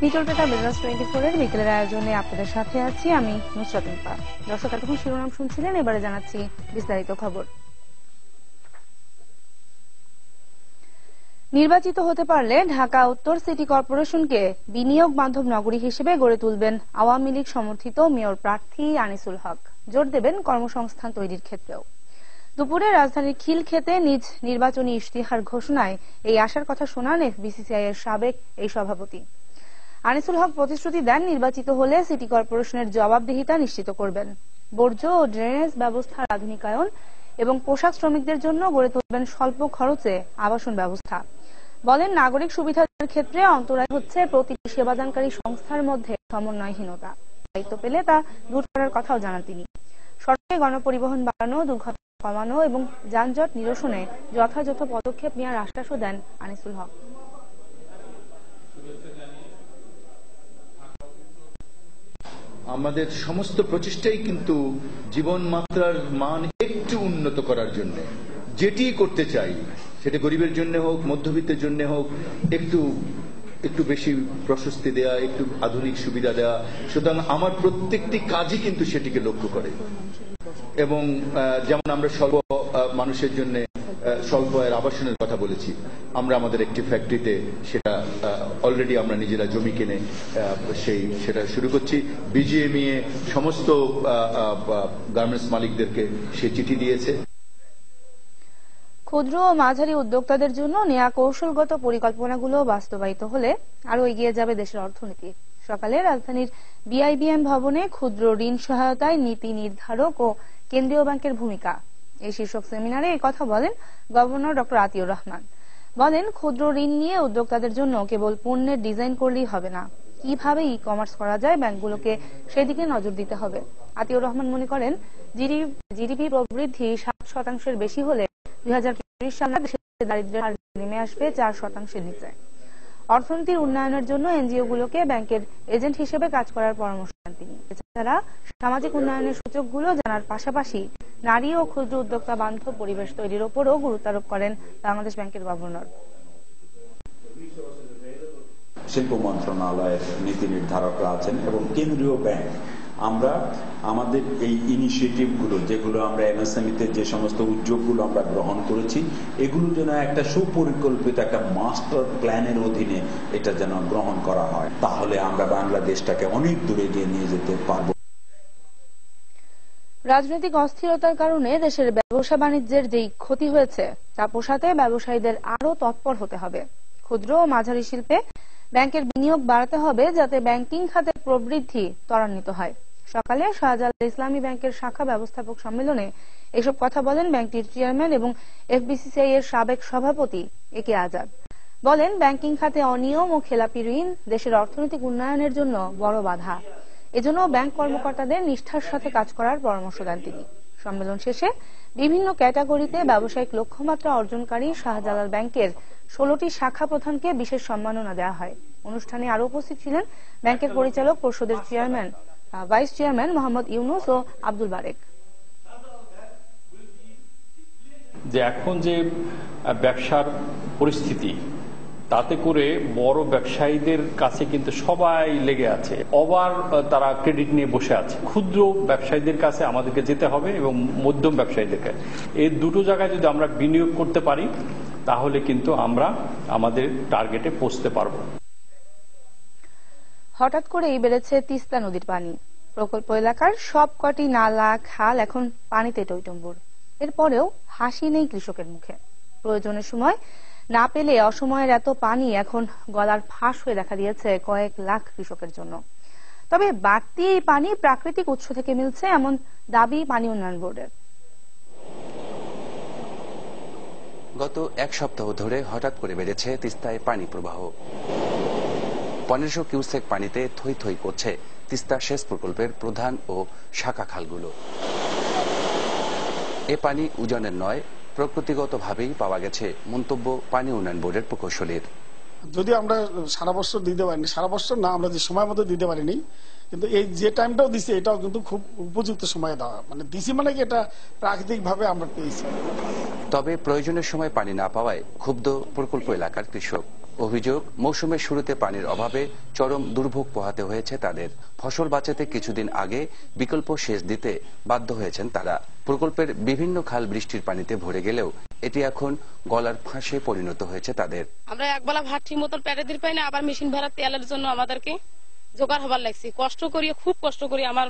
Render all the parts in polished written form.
নিটল পেটা বিজনেস 24 এর বিকেলের আয়োজনে আপনাদের সাথে আছি আমি নুসরাত ইনফা। দর্শক এতক্ষণ শিরোনাম শুনছিলেন, এবারে জানাচ্ছি বিস্তারিত খবর। নির্বাচিত হতে পারলে ঢাকা উত্তর সিটি কর্পোরেশনকে বিনিয়োগ বান্ধব নগরী হিসেবে গড়ে তুলবেন আওয়ামী লীগ সমর্থিত মেয়র প্রার্থী আনিসুল হক। জোর দেবেন কর্মসংস্থান তৈরির ক্ষেত্রেও। দুপুরে রাজধানীর খিলক্ষেতে নিজ নির্বাচনী ইশতেহার ঘোষণায় এই আশার কথা শোনান এফবিসিসিআই এর সাবেক এই সভাপতি। আনিসুল হক প্রতিশ্রুতি দেন, নির্বাচিত হলে সিটি কর্পোরেশনের জবাবদিহিতা নিশ্চিত করবেন। বর্জ্য ও ড্রেনেজ ব্যবস্থার আধুনিকায়ন এবং পোশাক শ্রমিকদের জন্য গড়ে তুলবেন স্বল্প খরচে আবাসন ব্যবস্থা। বলেন, নাগরিক সুবিধার ক্ষেত্রে অন্তরায় হচ্ছে প্রতিটি সেবাদানকারী সংস্থার মধ্যে সমন্বয়হীনতা। দায়িত্ব পেলে তা দূর করার কথাও জানান তিনি। সড়কে গণপরিবহন বাড়ানো, দুর্ঘটনা কমানো এবং যানজট নিরসনে যথাযথ পদক্ষেপ নেওয়ার আশ্বাসও দেন আনিসুল হক। আমাদের সমস্ত প্রচেষ্টাই কিন্তু জীবনমাত্রার মান একটু উন্নত করার জন্য, যেটি করতে চাই সেটা গরিবের জন্য হোক, মধ্যবিত্তের জন্য হোক, একটু বেশি প্রশস্তি দেয়া, একটু আধুনিক সুবিধা দেওয়া। সুতরাং আমার প্রত্যেকটি কাজই কিন্তু সেটিকে লক্ষ্য করে। এবং যেমন আমরা স্বল্প মানুষের জন্য স্বল্প আয়ের আবাসনের কথা বলেছি, আমরা আমাদের একটি ফ্যাক্টরিতে সেটা অলরেডি আমরা নিজেরা জমি কিনে সেটা শুরু করছি। বিজিএমইএ সমস্ত গার্মেন্টস মালিকদেরকে সে চিঠি দিয়েছে। ক্ষুদ্র ও মাঝারি উদ্যোক্তাদের জন্য নেয়া কৌশলগত পরিকল্পনাগুলো বাস্তবায়িত হলে আরো এগিয়ে যাবে দেশের অর্থনীতি। সকালে রাজধানীর বিআইবিএম ভবনে ক্ষুদ্র ঋণ সহায়তায় নীতি নির্ধারক ও কেন্দ্রীয় ব্যাংকের ভূমিকা এই শীর্ষক সেমিনারে এই কথা বলেন গভর্নর ডক্টর আতিউর রহমান। বলেন, ক্ষুদ্র ঋণ নিয়ে উদ্যোক্তাদের জন্য কেবল পণ্যের ডিজাইন করলেই হবে না, কিভাবে ই কমার্স করা যায় ব্যাংকগুলোকে সেদিকে নজর দিতে হবে। আতিউর রহমান মনে করেন, জিডিপি প্রবৃদ্ধি 7% বেশি হলে 2030 সালে দেশের দারিদ্র্যের হার নেমে আসবে 4% নিচে। অর্থনীতির উন্নয়নের জন্য এনজিওগুলোকে ব্যাংকের এজেন্ট হিসেবে কাজ করার পরামর্শ দেন তিনি। এছাড়া সামাজিক উন্নয়নের সূচকগুলো জানার পাশাপাশি নারী ও ক্ষুদ্র উদ্যোক্তা বান্ধব পরিবেশ তৈরির উপরও গুরুত্ব আরোপ করেন বাংলাদেশ ব্যাংকের গভর্নর। শিল্প মন্ত্রণালয়ের নীতি নির্ধারকরা আছেন এবং কেন্দ্রীয় ব্যাংক, আমরা আমাদের এই ইনিশিয়েটিভগুলো, যেগুলো আমরা এমএসএমইতে যে সমস্ত উদ্যোগগুলো আমরা গ্রহণ করেছি, এগুলো যেন একটা সুপরিকল্পিত একটা মাস্টার প্ল্যানের অধীনে এটা যেন গ্রহণ করা হয়, তাহলে আমরা বাংলাদেশটাকে অনেক দূরে এগিয়ে নিয়ে যেতে পারবো। রাজনৈতিক অস্থিরতার কারণে দেশের ব্যবসা বাণিজ্যের যেই ক্ষতি হয়েছে তা পোষাতে ব্যবসায়ীদের আরো তৎপর হতে হবে। ক্ষুদ্র ও মাঝারি শিল্পে ব্যাংকের বিনিয়োগ বাড়াতে হবে, যাতে ব্যাংকিং খাতের প্রবৃদ্ধি ত্বরান্বিত হয়। সকালে শাহজালাল ইসলামী ব্যাংকের শাখা ব্যবস্থাপক সম্মেলনে এসব কথা বলেন ব্যাংকটির চেয়ারম্যান এবং এফবিসিসিআই এর সাবেক সভাপতি একে আজাদ। বলেন, ব্যাংকিং খাতে অনিয়ম ও খেলাপি ঋণ দেশের অর্থনৈতিক উন্নয়নের জন্য বড় বাধা। এজন্য ব্যাংক কর্মকর্তাদের নিষ্ঠার সাথে কাজ করার পরামর্শ দেন তিনি। সম্মেলন শেষে বিভিন্ন ক্যাটাগরিতে ব্যবসায়িক লক্ষ্যমাত্রা অর্জনকারী শাহজালাল ব্যাংকের 16টি শাখা প্রধানকে বিশেষ সম্মাননা দেওয়া হয়। অনুষ্ঠানে আরো উপস্থিত ছিলেন ব্যাংকের পরিচালক পর্ষদের chairman, vice chairman Mohammad Yunus ও আব্দুল বারেক। যে এখন যে ব্যবসার পরিস্থিতি, তাতে করে বড় ব্যবসায়ীদের কাছে কিন্তু সবাই লেগে আছে, ওভার তারা ক্রেডিট নিয়ে বসে আছে। ক্ষুদ্র ব্যবসায়ীদের কাছে আমাদেরকে যেতে হবে এবং মধ্যম ব্যবসায়ীদের কাছে, এই দুটো জায়গায় যদি আমরা বিনিয়োগ করতে পারি তাহলে কিন্তু আমরা আমাদের টার্গেটে পৌঁছতে পারবো। হঠাৎ করেই বেড়েছে তিস্তা নদীর পানি। প্রকল্প এলাকার সবকটি নালা, খাল এখন পানিতে টইটম্বুর। এরপরেও হাসি নেই কৃষকের মুখে। প্রয়োজনের সময় না পেলে অসময়ের এত পানি এখন গলার ফাঁস হয়ে দেখা দিয়েছে কয়েক লাখ কৃষকের জন্য। তবে বাড়তি এই পানি প্রাকৃতিক উৎস থেকে মিলছে, এমন দাবি পানি উন্নয়ন বোর্ডের। গত এক সপ্তাহ ধরে হঠাৎ করে বেড়েছে তিস্তায় পানি প্রবাহ। 1500 কিউসেক পানিতে থই থই করছে তিস্তা সেচ প্রকল্পের প্রধান ও শাখা খালগুলো। এ পানি উজানের নয়, প্রকৃতিগতভাবেই পাওয়া গেছে মন্তব্য পানি উন্নয়ন বোর্ডের প্রকৌশলীর। যদি আমরা সারা বছর দিতে পারিনি, সারা বছর না, আমরা যে সময় মতো দিতে পারিনি, কিন্তু এই যে টাইমটাও দিচ্ছে এটাও কিন্তু খুব উপযুক্ত সময়ে দেওয়া, মানে দিছি মানে কি এটা প্রাকৃতিক ভাবে আমরা পেয়েছি। তবে প্রয়োজনের সময় পানি না পাওয়ায় ক্ষুব্ধ প্রকল্প এলাকার কৃষক। অভিযোগ, মৌসুমের শুরুতে পানির অভাবে চরম দুর্ভোগ পোহাতে হয়েছে তাদের। ফসল বাঁচাতে কিছুদিন আগে বিকল্প সেচ দিতে বাধ্য হয়েছেন তারা। প্রকল্পের বিভিন্ন খাল বৃষ্টির পানিতে ভরে গেলেও এটি এখন গলার ফাঁসে পরিণত হয়েছে তাদের। আমরা একবেলা ভাত ঠিক মতন পেটে দিতে পাই না, আবার মেশিন ভরা তেলের জন্য আমাদেরকে জোগাড় হবার লাগছে। কষ্ট করি, খুব কষ্ট করি। আমার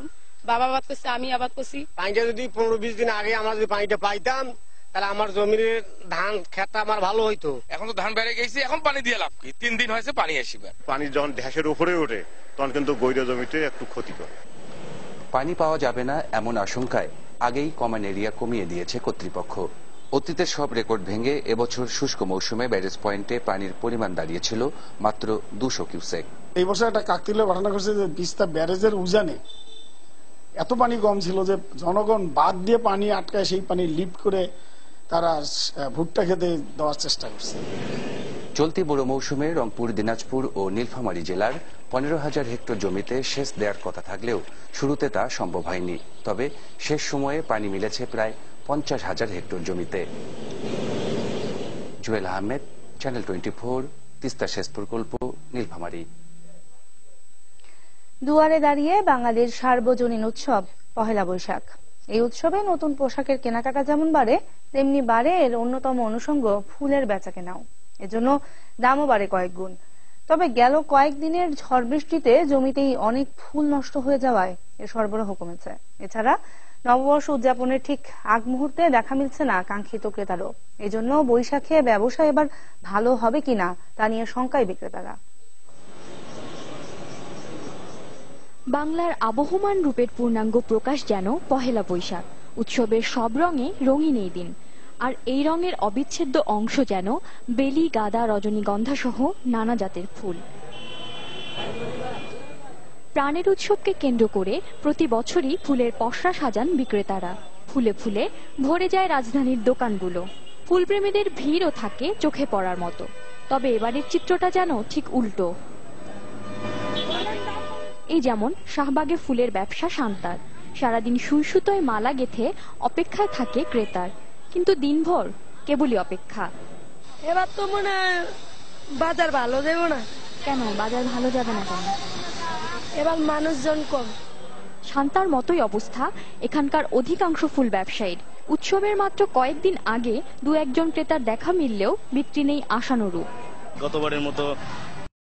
বাবা আবাদ করছে, আমি আবাদ করছি। পানিটা যদি 15-20 দিন আগে আমরা যদি পানিটা পাইতাম তাহলে আমার জমির ধান খেতটা আমার ভালো হইতো। এখন তো ধান বেড়ে গেছে, এখন পানি দিয়ে লাভ কি? 3 দিন হয়েছে পানি আসিবার। পানি যখন ঢেসের উপরে ওঠে তখন কিন্তু গৈরা জমিতে একটু ক্ষতি করে। পানি পাওয়া যাবে না এমন আশঙ্কায় আগেই কমান এরিয়া কমিয়ে দিয়েছে কর্তৃপক্ষ। অতীতের সব রেকর্ড ভেঙে এবছর শুষ্ক মৌসুমে ব্যারেজ পয়েন্টে পানির পরিমাণ দাঁড়িয়েছিল মাত্র 200 কিউসেক। এই বছর একটা কাকতালীয় ঘটনা ঘটছে যে তিস্তা ব্যারেজের উজানে এত পানি কম ছিল যে জনগণ বাদ দিয়ে পানি আটকায় সেই পানি লিফট করে তারা ভুট্টা খেতে দেওয়ার চেষ্টা করছে। চলতি বড় মৌসুমে রংপুর, দিনাজপুর ও নীলফামারী জেলার 15,000 হেক্টর জমিতে সেচ দেওয়ার কথা থাকলেও শুরুতে তা সম্ভব হয়নি। তবে শেষ সময়ে পানি মিলেছে প্রায় 50,000 হেক্টর জমিতে। জুয়েল আহমেদ, চ্যানেল 24, তিস্তা সেচ প্রকল্প, নীলফামারী। দুয়ারে দাঁড়িয়ে বাঙালির সার্বজনীন উৎসব পহেলা বৈশাখ। এই উৎসবে নতুন পোশাকের কেনাকাটা যেমন বাড়ে, তেমনি বাড়ে এর অন্যতম অনুষঙ্গ ফুলের বেচাকেনাও। এজন্য দামও বাড়ে কয়েক গুণ। তবে গেল কয়েকদিনের ঝড় বৃষ্টিতে জমিতেই অনেক ফুল নষ্ট হয়ে যাওয়ায় এর সরবরাহ কমেছে। এছাড়া নববর্ষ উদযাপনের ঠিক আগ মুহূর্তে দেখা মিলছে না কাঙ্ক্ষিত ক্রেতারও। এজন্য বৈশাখে ব্যবসা এবার ভালো হবে কিনা তা নিয়ে শঙ্কায় বিক্রেতারা। বাংলার আবহমান রূপের পূর্ণাঙ্গ প্রকাশ যেন পহেলা বৈশাখ। উৎসবের সব রঙে রঙিন এই দিন। আর এই রঙের অবিচ্ছেদ্য অংশ যেন বেলি, গাঁদা, রজনীগন্ধা সহ নানা জাতের ফুল। প্রাণের উৎসবকে কেন্দ্র করে প্রতি বছরই ফুলের পসরা সাজান বিক্রেতারা। ফুলে ফুলে ভরে যায় রাজধানীর দোকানগুলো। ফুলপ্রেমীদের ভিড়ও থাকে চোখে পড়ার মতো। তবে এবারের চিত্রটা যেন ঠিক উল্টো। এই যেমন শাহবাগে ফুলের ব্যবসা শান্তার। সারাদিন সুই সুতোয় মালা গেথে অপেক্ষায় থাকে ক্রেতার, কিন্তু দিনভর কেবলই অপেক্ষা। এবার তো মনে হয় বাজার ভালো যাবে না। কেন বাজার ভালো যাবে না কেন? এবার মানুষজন কম। শান্তার মতোই অবস্থা এখানকার অধিকাংশ ফুল ব্যবসায়ীর। উৎসবের মাত্র কয়েকদিন আগে 2-1 জন ক্রেতার দেখা মিললেও বিক্রি নেই আশানুরূপ। গতবারের মতো